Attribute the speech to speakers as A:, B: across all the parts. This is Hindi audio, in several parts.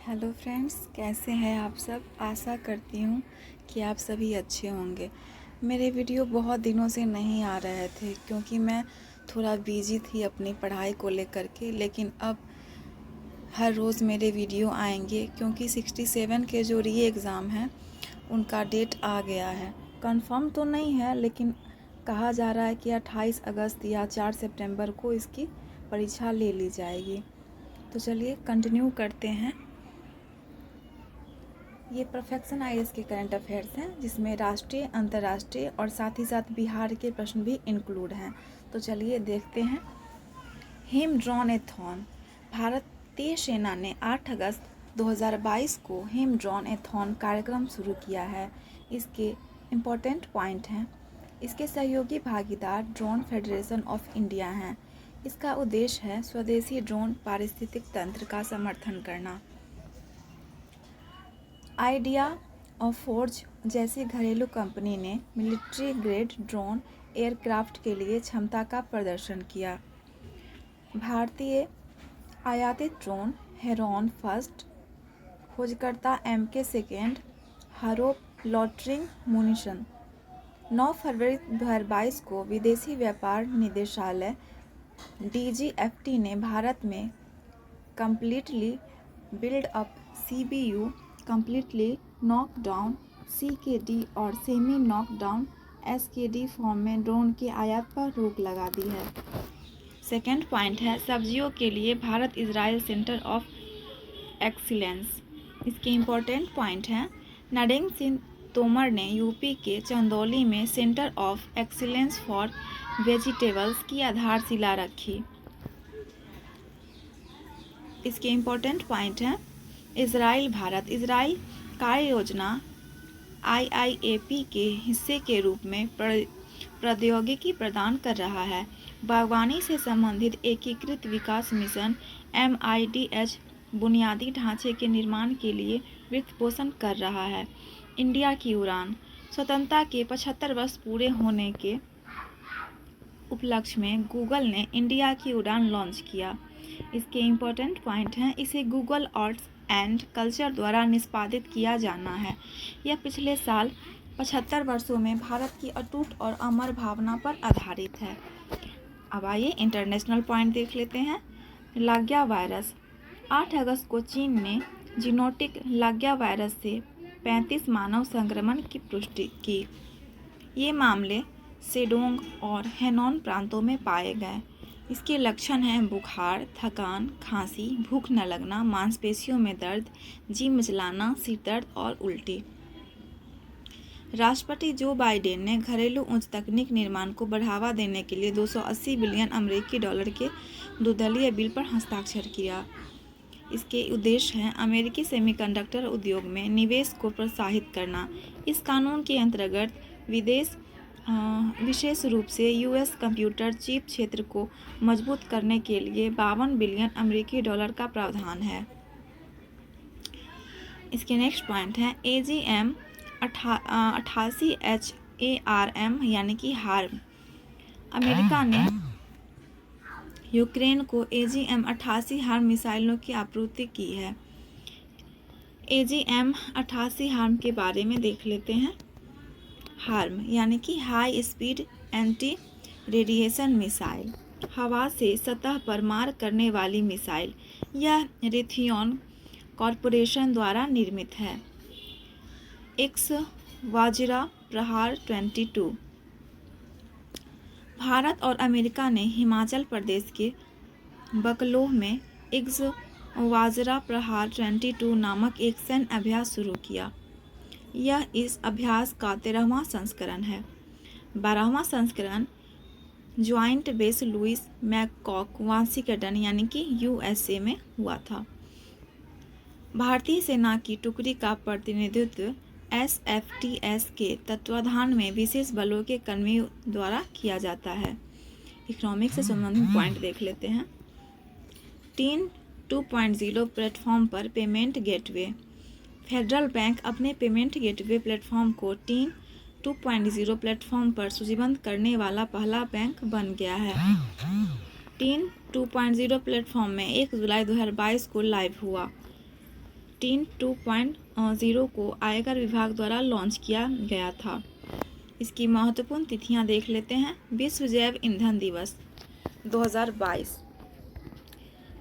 A: हेलो फ्रेंड्स, कैसे हैं आप सब। आशा करती हूँ कि आप सभी अच्छे होंगे। मेरे वीडियो बहुत दिनों से नहीं आ रहे थे क्योंकि मैं थोड़ा बिजी थी अपनी पढ़ाई को लेकर के, लेकिन अब हर रोज़ मेरे वीडियो आएंगे क्योंकि 67 के जो री एग्ज़ाम हैं उनका डेट आ गया है। कंफर्म तो नहीं है, लेकिन कहा जा रहा है कि 28 अगस्त या 4 सितंबर को इसकी परीक्षा ले ली जाएगी। तो चलिए कंटिन्यू करते हैं। ये परफेक्शन आईएएस के करंट अफेयर्स हैं, जिसमें राष्ट्रीय, अंतर्राष्ट्रीय और साथ ही साथ बिहार के प्रश्न भी इंक्लूड हैं। तो चलिए देखते हैं। Him droneathon. भारतीय सेना ने 8 अगस्त 2022 को हिम ड्रोन एथॉन कार्यक्रम शुरू किया है। इसके इम्पोर्टेंट पॉइंट हैं। इसके सहयोगी भागीदार ड्रोन फेडरेशन ऑफ इंडिया हैं। इसका उद्देश्य है स्वदेशी ड्रोन पारिस्थितिक तंत्र का समर्थन करना। आइडिया और फोर्ज जैसी घरेलू कंपनी ने मिलिट्री ग्रेड ड्रोन एयरक्राफ्ट के लिए क्षमता का प्रदर्शन किया। भारतीय आयातित ड्रोन हेरॉन फर्स्ट, खोजकर्ता MK सेकेंड, हरोप लॉटरिंग मुनिशन। 9 फरवरी 2022 को विदेशी व्यापार निदेशालय DGFT ने भारत में completely build up CBU, completely knockdown CKD और सेमी नॉकडाउन SKD फॉर्म में ड्रोन के आयात पर रोक लगा दी है। सेकेंड पॉइंट है सब्जियों के लिए Bharat Israel centre of excellence. इसके इम्पोर्टेंट पॉइंट हैं। नरेंद्र सिंह तोमर ने यूपी के चंदौली में centre of excellence for vegetables की आधारशिला रखी। इसके इम्पोर्टेंट पॉइंट हैं। इजराइल भारत इजराइल कार्य योजना IIAP के हिस्से के रूप में प्रौद्योगिकी प्रदान कर रहा है। बागवानी से संबंधित एकीकृत विकास मिशन MIDH बुनियादी ढांचे के निर्माण के लिए वित्त पोषण कर रहा है। इंडिया की उड़ान। स्वतंत्रता के 75 वर्ष पूरे होने के उपलक्ष्य में गूगल ने इंडिया की उड़ान लॉन्च किया। इसके इम्पोर्टेंट पॉइंट हैं। इसे गूगल आर्ट्स एंड कल्चर द्वारा निष्पादित किया जाना है। यह पिछले साल 75 वर्षों में भारत की अटूट और अमर भावना पर आधारित है। अब आइए इंटरनेशनल पॉइंट देख लेते हैं। लाग्या वायरस। 8 अगस्त को चीन ने जीनोटिक लाग्या वायरस से 35 मानव संक्रमण की पुष्टि की। ये मामले सेडोंग और हेनॉन प्रांतों में पाए गए। इसके लक्षण हैं बुखार, थकान, खांसी, भूख न लगना, मांसपेशियों में दर्द, जी मिचलाना, सिर दर्द और उल्टी। राष्ट्रपति जो बाइडेन ने घरेलू उच्च तकनीक निर्माण को बढ़ावा देने के लिए 280 बिलियन अमेरिकी डॉलर के द्विदलीय बिल पर हस्ताक्षर किया। इसके उद्देश्य हैं अमेरिकी सेमीकंडक्टर उद्योग में निवेश को प्रोत्साहित करना। इस कानून के अंतर्गत विशेष रूप से US कंप्यूटर चिप क्षेत्र को मजबूत करने के लिए 52 बिलियन अमेरिकी डॉलर का प्रावधान है। इसके नेक्स्ट पॉइंट है AGM 88HARM यानी कि हार्म। अमेरिका ने यूक्रेन को AGM 88 हार्म मिसाइलों की आपूर्ति की है। AGM 88 हार्म के बारे में देख लेते हैं। हार्म यानी कि high speed anti radiation missile, हवा से सतह पर मार करने वाली मिसाइल। यह रेथियॉन कॉरपोरेशन द्वारा निर्मित है। एक्स वाजरा प्रहार 22। भारत और अमेरिका ने हिमाचल प्रदेश के बकलोह में एक्स वाजरा प्रहार 22 नामक एक सैन्य अभ्यास शुरू किया। यह इस अभ्यास का 13वां संस्करण है। 12वां संस्करण ज्वाइंट बेस लुइस मैककॉक वाशिंगटन यानी कि USA में हुआ था। भारतीय सेना की टुकड़ी का प्रतिनिधित्व SFTS के तत्वाधान में विशेष बलों के कर्मियों द्वारा किया जाता है। इकोनॉमिक से संबंधित पॉइंट देख लेते हैं। टीन 2.0 प्लेटफॉर्म पर पेमेंट गेटवे। फेडरल बैंक अपने पेमेंट गेटवे प्लेटफॉर्म को टीन 2.0 प्लेटफॉर्म पर सूचीबद्ध करने वाला पहला बैंक बन गया है। टीन 2.0 प्लेटफॉर्म में 1 जुलाई 2022 को लाइव हुआ। 15.0 को आयकर विभाग द्वारा लॉन्च किया गया था। इसकी महत्वपूर्ण तिथियां देख लेते हैं। विश्व जैव ईंधन दिवस 2022।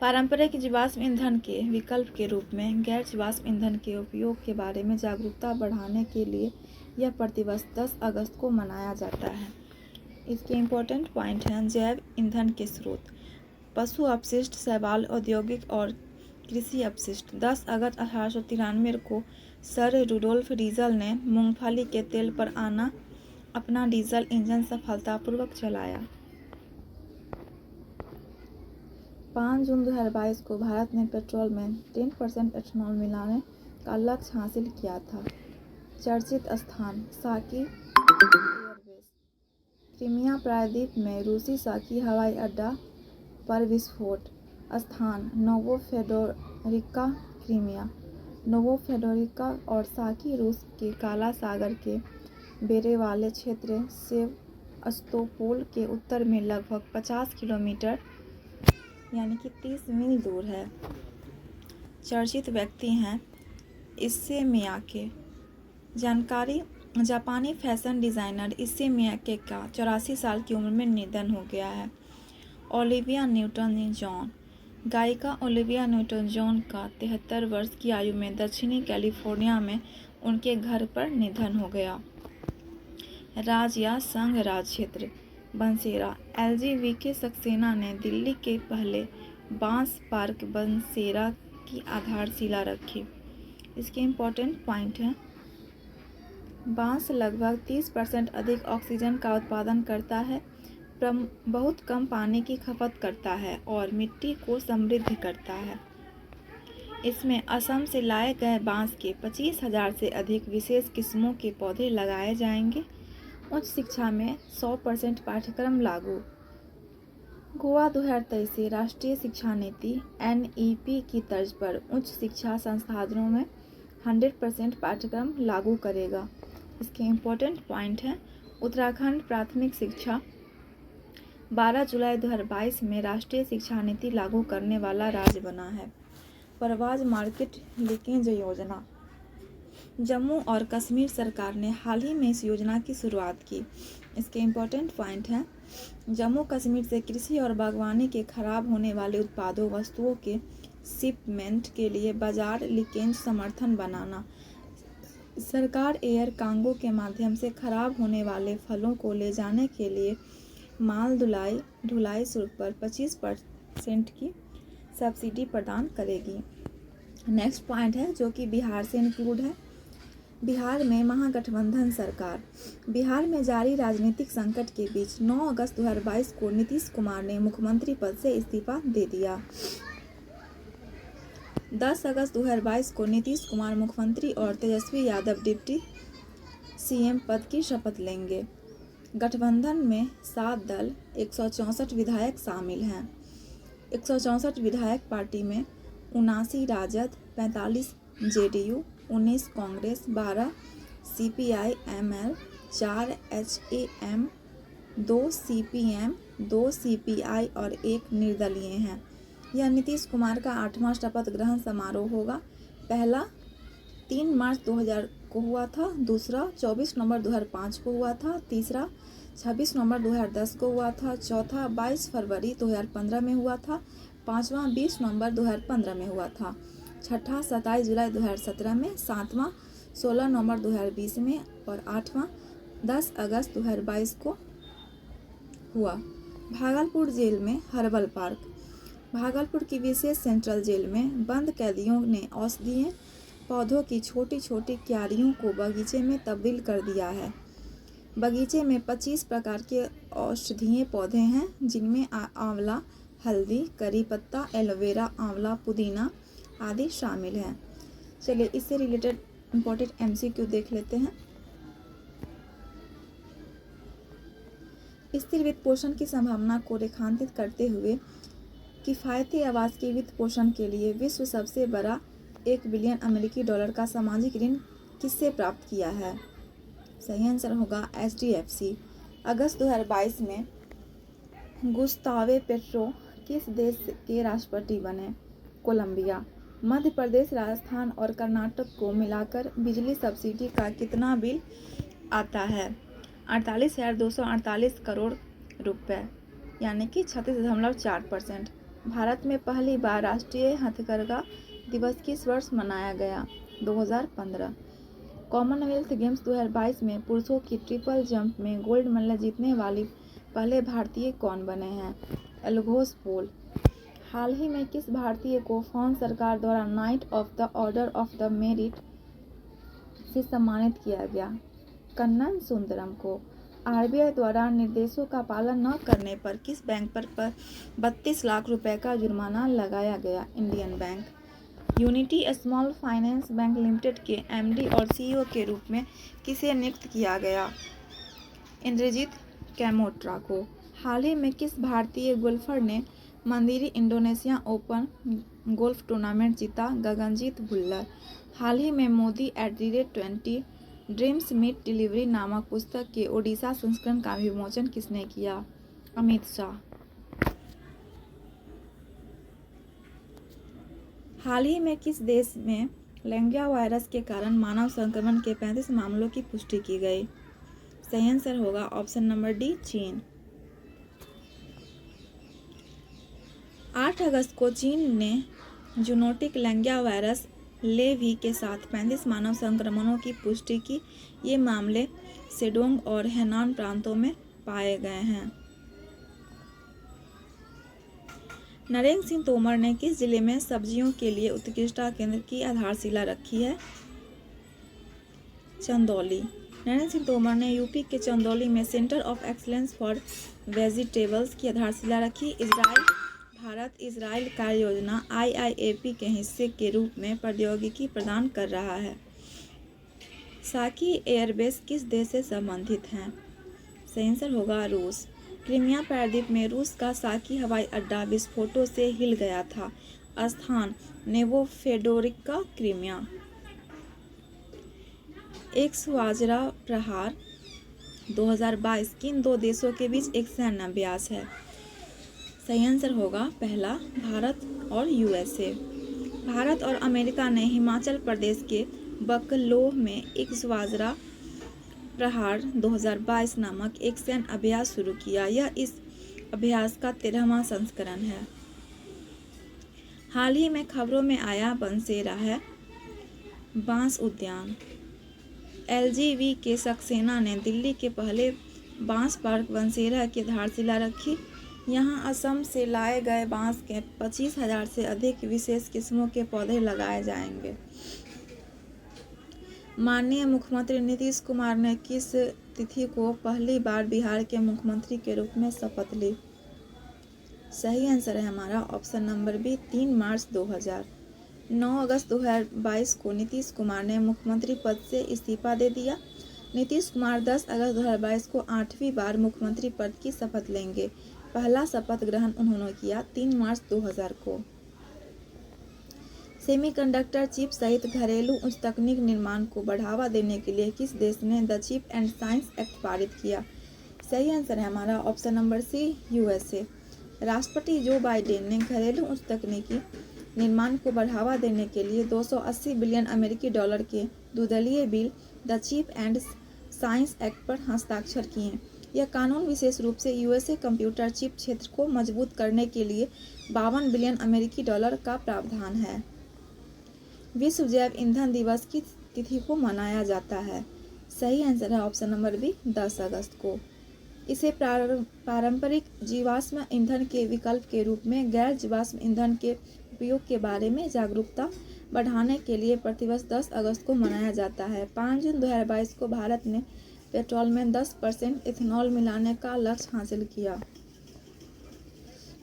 A: पारंपरिक जीवाश्म ईंधन के विकल्प के रूप में गैर जीवाश्म ईंधन के उपयोग के बारे में जागरूकता बढ़ाने के लिए यह प्रतिवर्ष 10 अगस्त को मनाया जाता है। इसके इम्पोर्टेंट पॉइंट हैं। जैव ईंधन के स्रोत: पशु अपशिष्ट, शैवाल, औद्योगिक और कृषि अपशिष्ट। 10 अगस्त 1893 को सर रुडोल्फ डीजल ने मूंगफली के तेल पर अपना डीजल इंजन सफलतापूर्वक चलाया। 5 जून 2022 को भारत ने पेट्रोल में 10% एथनॉल मिलाने का लक्ष्य हासिल किया था। चर्चित स्थान: साकी एयरबेस। क्रीमिया प्रायद्वीप में रूसी साकी हवाई अड्डा पर विस्फोट। स्थान: नोवोफेडोरिका, क्रीमिया। नोवोफेडोरिका और साकी रूस के काला सागर के बेरे वाले क्षेत्र सेवअस्तोपोल के उत्तर में लगभग 50 किलोमीटर यानी कि 30 मील दूर है। चर्चित व्यक्ति हैं इस्से मियाके। जानकारी: जापानी फैशन डिज़ाइनर इस्से मियाके का 84 साल की उम्र में निधन हो गया है। Olivia Newton John. गायिका ओलिविया न्यूटन जॉन का 73 वर्ष की आयु में दक्षिणी कैलिफोर्निया में उनके घर पर निधन हो गया। राज या संघ राज क्षेत्र: बंसेरा। LGBTQ सक्सेना ने दिल्ली के पहले बांस पार्क बंसेरा की आधारशिला रखी। इसके इम्पोर्टेंट पॉइंट हैं। बांस लगभग 30% अधिक ऑक्सीजन का उत्पादन करता है, बहुत कम पानी की खपत करता है और मिट्टी को समृद्ध करता है। इसमें असम से लाए गए बांस के 25,000 से अधिक विशेष किस्मों के पौधे लगाए जाएंगे। उच्च शिक्षा में 100% पाठ्यक्रम लागू। गोवा 2023 से राष्ट्रीय शिक्षा नीति NEP की तर्ज पर उच्च शिक्षा संस्थानों में 100% पाठ्यक्रम लागू करेगा। इसके इम्पोर्टेंट पॉइंट हैं। उत्तराखंड प्राथमिक शिक्षा 12 जुलाई 2022 में राष्ट्रीय शिक्षा नीति लागू करने वाला राज्य बना है। परवाज मार्केट लिंकेज योजना: जम्मू और कश्मीर सरकार ने हाल ही में इस योजना की शुरुआत की। इसके इम्पोर्टेंट पॉइंट हैं। जम्मू कश्मीर से कृषि और बागवानी के खराब होने वाले उत्पादों वस्तुओं के शिपमेंट के लिए बाजार लिंकेज समर्थन बनाना। सरकार एयर कार्गो के माध्यम से खराब होने वाले फलों को ले जाने के लिए माल ढुलाई शुल्क पर 25% की सब्सिडी प्रदान करेगी। नेक्स्ट पॉइंट है जो कि बिहार से इंक्लूड है। बिहार में महागठबंधन सरकार: बिहार में जारी राजनीतिक संकट के बीच 9 अगस्त 2022 को नीतीश कुमार ने मुख्यमंत्री पद से इस्तीफा दे दिया। 10 अगस्त 2022 को नीतीश कुमार मुख्यमंत्री और तेजस्वी यादव डिप्टी CM पद की शपथ लेंगे। गठबंधन में 7 दल, 164 विधायक शामिल हैं। 164 विधायक पार्टी में 79 Rajad, 45 JDU, 19 Congress, 12 CPI-ML, 4 HAM, 2 CPM, 2 CPI और 1 निर्दलीय हैं। यह नीतीश कुमार का 8वां शपथ ग्रहण समारोह होगा। पहला 3 मार्च 2000 को हुआ था, दूसरा 24 नवंबर 2005 को हुआ था, तीसरा 26 नवंबर 2010 को हुआ था, चौथा 22 फरवरी 2015 में हुआ था, पाँचवां 20 नवंबर 2015 में हुआ था, छठा 27 जुलाई 2017 में, सातवां 16 नवंबर 2020 में और आठवां 10 अगस्त 2022 को हुआ। भागलपुर जेल में हर्बल पार्क: भागलपुर की विशेष सेंट्रल जेल में बंद कैदियों ने औषधीय पौधों की छोटी छोटी क्यारियों को बगीचे में तब्दील कर दिया है। बगीचे में 25 प्रकार के औषधीय पौधे हैं जिनमें आंवला, हल्दी, करी पत्ता, एलोवेरा, आंवला, पुदीना आदि शामिल हैं। चलिए इससे रिलेटेड इम्पोर्टेंट MCQ देख लेते हैं। स्थिर वित्त पोषण की संभावना को रेखांकित करते हुए किफायती आवास के वित्त पोषण के लिए विश्व सबसे बड़ा $1 बिलियन का सामाजिक ऋण किससे प्राप्त किया है? सही आंसर होगा HDFC। अगस्त 2022 में गुस्तावे पेट्रो किस देश के राष्ट्रपति बने? कोलंबिया। मध्य प्रदेश, राजस्थान और कर्नाटक को मिलाकर बिजली सब्सिडी का कितना बिल आता है? 48,248 करोड़ रुपए, यानी कि 36.4%। भारत में पहली बार राष्ट्रीय हथकरघा दिवस किस वर्ष मनाया गया? 2015। कॉमनवेल्थ गेम्स 2022 में पुरुषों की ट्रिपल जंप में गोल्ड मेडल जीतने वाली पहले भारतीय कौन बने हैं? एलघोष पोल। हाल ही में किस भारतीय को फ्रांस सरकार द्वारा night of the order of the merit से सम्मानित किया गया? कन्नन सुंदरम को। आरबीआई द्वारा निर्देशों का पालन न करने पर किस बैंक पर 32 लाख रुपए का जुर्माना लगाया गया? Indian bank. Unity small finance bank limited के एमडी और सीईओ के रूप में किसे नियुक्त किया गया? इंद्रजीत कैमोट्रा को। हाल ही में किस भारतीय गोल्फर ने मंदिरी इंडोनेशिया ओपन गोल्फ टूर्नामेंट जीता? गगनजीत भुल्लर। हाल ही में मोदी @20 ड्रीम्स मीट डिलीवरी नामक पुस्तक के ओडिशा संस्करण का विमोचन किसने किया? अमित शाह। हाल ही में किस देश में लैंगिया वायरस के कारण मानव संक्रमण के 35 मामलों की पुष्टि की गई? सही आंसर होगा ऑप्शन नंबर डी, चीन। 8 अगस्त को चीन ने जूनोटिक लैंगिया वायरस लेवी के साथ 35 मानव संक्रमणों की पुष्टि की। ये मामले शेडोंग और हेनान प्रांतों में पाए गए हैं। नरेंद्र सिंह तोमर ने किस जिले में सब्जियों के लिए उत्कृष्टता केंद्र की आधारशिला रखी है? चंदौली। नरेंद्र सिंह तोमर ने यूपी के चंदौली में centre of excellence for vegetables की आधारशिला रखी। भारत इजराइल कार्य योजना IIAP के हिस्से के रूप में प्रौद्योगिकी प्रदान कर रहा है। साकी एयरबेस किस देश से संबंधित है? सही आंसर होगा रूस। क्रीमिया प्रायद्वीप में रूस का साकी हवाई अड्डा विस्फोटों से हिल गया था। स्थान नोवोफेडोरिका, क्रीमिया। एक स्वाजरा प्रहार 2022 किन दो देशों के बीच एक सैन्य अभ्यास है? सही आंसर होगा पहला, भारत और USA। भारत और अमेरिका ने हिमाचल प्रदेश के बकलोह में एक स्वाजरा प्रहार 2022 नामक एक सैन्य अभ्यास शुरू किया। यह इस अभ्यास का 13वां संस्करण है। हाल ही में खबरों में आया बनसेरा है बांस उद्यान। LGV के सक्सेना ने दिल्ली के पहले बांस पार्क बनसेरा की आधारशिला रखी। यहाँ असम से लाए गए बांस के 25,000 से अधिक विशेष किस्मों के पौधे लगाए जाएंगे। माननीय मुख्यमंत्री नीतीश कुमार ने किस तिथि को पहली बार बिहार के मुख्यमंत्री के रूप में शपथ ली? सही आंसर है हमारा ऑप्शन नंबर बी, 3 मार्च 2000। 9 अगस्त 2022 को नीतीश कुमार ने मुख्यमंत्री पद से इस्तीफा दे दिया। नीतीश कुमार 10 अगस्त 2022 को 8वीं बार मुख्यमंत्री पद की शपथ लेंगे। पहला शपथ ग्रहण उन्होंने किया 3 मार्च 2000 को। सेमीकंडक्टर चिप सहित घरेलू उच्च तकनीक निर्माण को बढ़ावा देने के लिए किस देश ने the chip and science act पारित किया? सही आंसर है हमारा ऑप्शन नंबर सी, USA। राष्ट्रपति जो बाइडेन ने घरेलू उच्च तकनीकी निर्माण को बढ़ावा देने के लिए 280 बिलियन अमेरिकी डॉलर के द्विदलीय bill the chip and science act पर हस्ताक्षर किए। यह कानून विशेष रूप से USA कंप्यूटर चिप क्षेत्र को मजबूत करने के लिए 52 बिलियन अमेरिकी डॉलर का प्रावधान है। विश्व जैव ईंधन दिवस की तिथि को मनाया जाता है? सही आंसर है ऑप्शन नंबर बी, 10 अगस्त को। इसे पारंपरिक जीवाश्म ईंधन के विकल्प के रूप में गैर जीवाश्म ईंधन के उपयोग के बारे में जागरूकता बढ़ाने के लिए प्रतिवर्ष 10 अगस्त को मनाया जाता है। 5 जून 2022 को भारत ने पेट्रोल में 10% इथेनॉल मिलाने का लक्ष्य हासिल किया।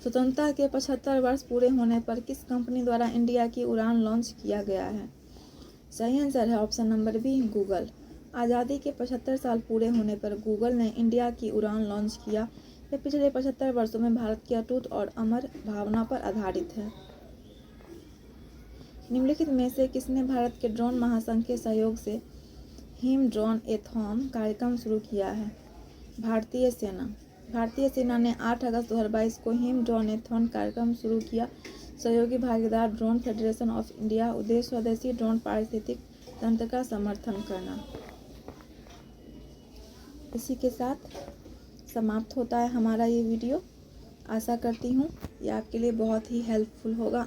A: स्वतंत्रता के 75 वर्ष पूरे होने पर किस कंपनी द्वारा इंडिया की उड़ान लॉन्च किया गया है? सही आंसर है ऑप्शन नंबर बी, गूगल। आज़ादी के 75 साल पूरे होने पर गूगल ने इंडिया की उड़ान लॉन्च किया। यह पिछले 75 वर्षों में भारत की अटूट और अमर भावना पर आधारित है। निम्नलिखित में से किसने भारत के ड्रोन महासंघ के सहयोग से हिम ड्रोन एथॉन कार्यक्रम शुरू किया है? भारतीय सेना। भारतीय सेना ने 8 अगस्त 2022 को हिम ड्रोन एथॉन कार्यक्रम शुरू किया। सहयोगी भागीदार ड्रोन फेडरेशन ऑफ इंडिया। उद्देश्य स्वदेशी ड्रोन पारिस्थितिक तंत्र का समर्थन करना। इसी के साथ समाप्त होता है हमारा ये वीडियो। आशा करती हूँ ये आपके लिए बहुत ही हेल्पफुल होगा।